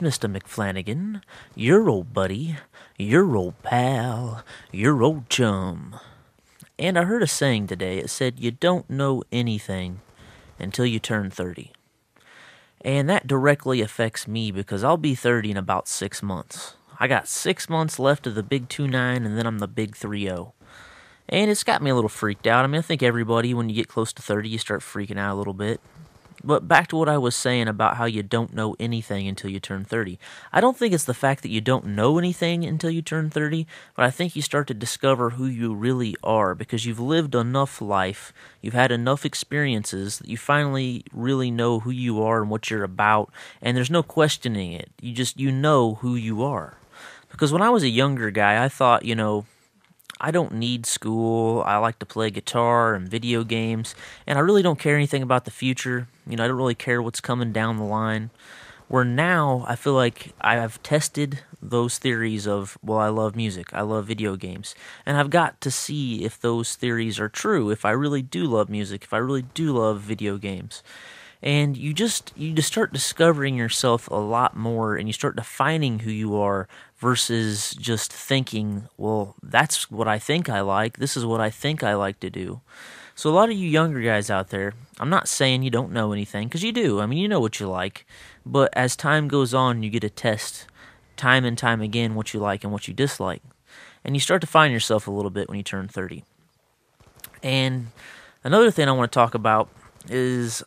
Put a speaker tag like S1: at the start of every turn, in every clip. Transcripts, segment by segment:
S1: Mr. McFlanagan, your old buddy, your old pal, your old chum. And I heard a saying today. It said, you don't know anything until you turn 30. And that directly affects me because I'll be 30 in about 6 months. I got 6 months left of the big 2-9, and then I'm the big 3-0. And it's got me a little freaked out. I mean, I think everybody, when you get close to 30, you start freaking out a little bit. But back to what I was saying about how you don't know anything until you turn 30. I don't think it's the fact that you don't know anything until you turn 30, but I think you start to discover who you really are because you've lived enough life, you've had enough experiences that you finally really know who you are and what you're about, and there's no questioning it. You know who you are. Because when I was a younger guy, I thought, I don't need school. I like to play guitar and video games, and I really don't care anything about the future. I don't really care what's coming down the line. Where now, I feel like I have tested those theories of, well, I love music, I love video games, and I've got to see if those theories are true, if I really do love music, if I really do love video games. And you just start discovering yourself a lot more, and you start defining who you are versus just thinking, well, that's what I think I like. This is what I think I like to do. So a lot of you younger guys out there, I'm not saying you don't know anything, because you do. I mean, you know what you like. But as time goes on, you get to test time and time again what you like and what you dislike. And you start to find yourself a little bit when you turn 30. And another thing I want to talk about is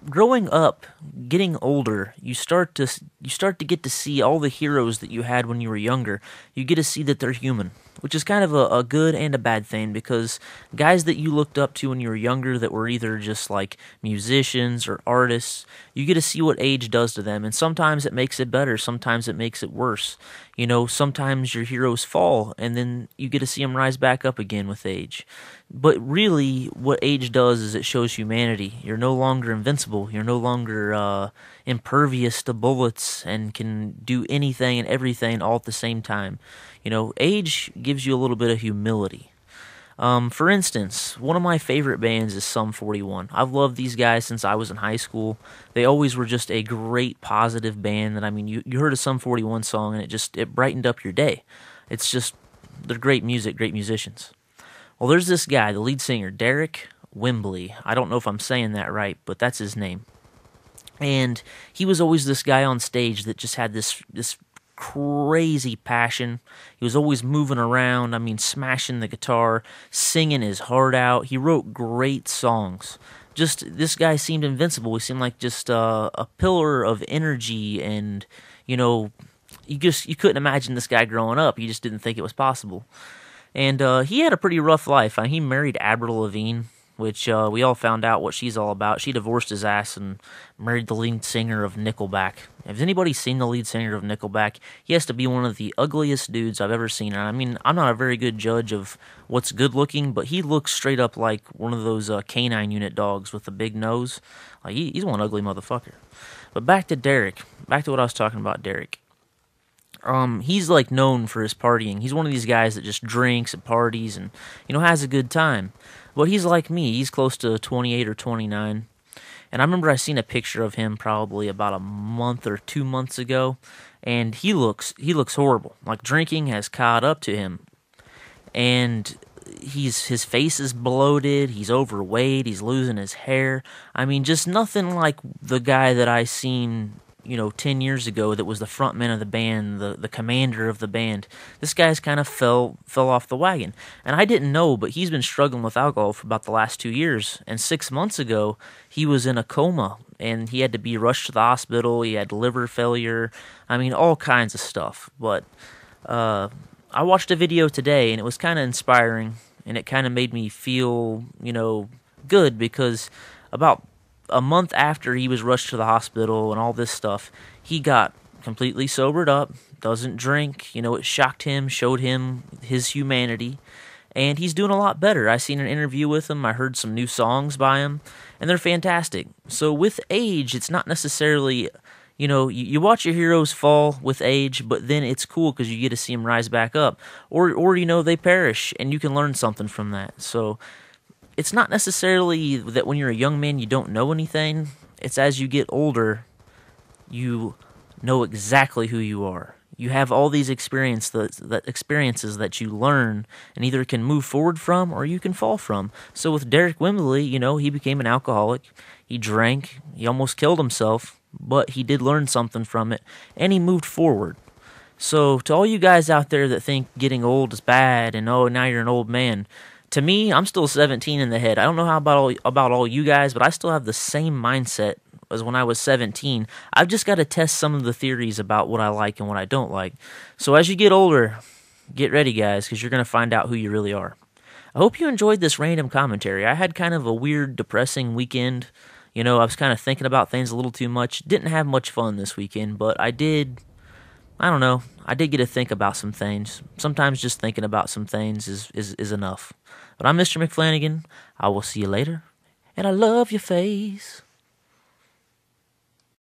S1: growing up, getting older, you start to get to see all the heroes that you had when you were younger. You get to see that they're human, which is kind of a good and a bad thing, because guys that you looked up to when you were younger that were either just like musicians or artists, you get to see what age does to them, and sometimes it makes it better, sometimes it makes it worse. Sometimes your heroes fall, and then you get to see them rise back up again with age. But really, what age does is it shows humanity. You're no longer invincible. You're no longer impervious to bullets and can do anything and everything all at the same time. Age gives you a little bit of humility. For instance, one of my favorite bands is Sum 41. I've loved these guys since I was in high school. They always were just a great, positive band. And I mean, you heard a Sum 41 song and it brightened up your day. They're great music, great musicians. Well, there's this guy, the lead singer, Derek Wembley. I don't know if I'm saying that right, but that's his name. And he was always this guy on stage that just had this crazy passion. He was always moving around, smashing the guitar, singing his heart out. He wrote great songs. This guy seemed invincible. He seemed like just a pillar of energy, and, you couldn't imagine this guy growing up. You just didn't think it was possible. And he had a pretty rough life. He married Avril Lavigne, which we all found out what she's all about. She divorced his ass and married the lead singer of Nickelback. Has anybody seen the lead singer of Nickelback? He has to be one of the ugliest dudes I've ever seen. I mean, I'm not a very good judge of what's good looking, but he looks straight up like one of those canine unit dogs with a big nose. He's one ugly motherfucker. But back to Derek. Back to what I was talking about, Derek. He's known for his partying. He's one of these guys that just drinks and parties and, has a good time. But he's like me. He's close to 28 or 29. And I remember I seen a picture of him probably about a month or 2 months ago, and he looks horrible. Like, drinking has caught up to him. And his face is bloated, he's overweight, he's losing his hair. I mean, just nothing like the guy that I seen 10 years ago that was the frontman of the band, the commander of the band. This guy's kind of fell off the wagon. And I didn't know, but he's been struggling with alcohol for about the last 2 years. And 6 months ago, he was in a coma, and he had to be rushed to the hospital. He had liver failure. I mean, all kinds of stuff. But I watched a video today, and it was kind of inspiring, and it kind of made me feel, good, because about a month after he was rushed to the hospital and all this stuff, he got completely sobered up, doesn't drink. It shocked him, showed him his humanity, and he's doing a lot better. I seen an interview with him. I heard some new songs by him, and they're fantastic. So with age, it's not necessarily, you watch your heroes fall with age, but then it's cool because you get to see them rise back up. Or they perish, and you can learn something from that. So it's not necessarily that when you're a young man you don't know anything. It's as you get older, you know exactly who you are. You have all these experiences that you learn and either can move forward from or you can fall from. So with Derek Wimberly, he became an alcoholic. He drank. He almost killed himself, but he did learn something from it, and he moved forward. So to all you guys out there that think getting old is bad and oh now you're an old man, to me I'm still 17 in the head. I don't know how about all you guys, but I still have the same mindset as when I was 17. I've just got to test some of the theories about what I like and what I don't like. So as you get older, get ready guys, because you're going to find out who you really are. I hope you enjoyed this random commentary. I had kind of a weird, depressing weekend. I was kind of thinking about things a little too much. Didn't have much fun this weekend, but I did get to think about some things. Sometimes just thinking about some things is enough. But I'm Mr. McFlanagan. I will see you later. And I love your face.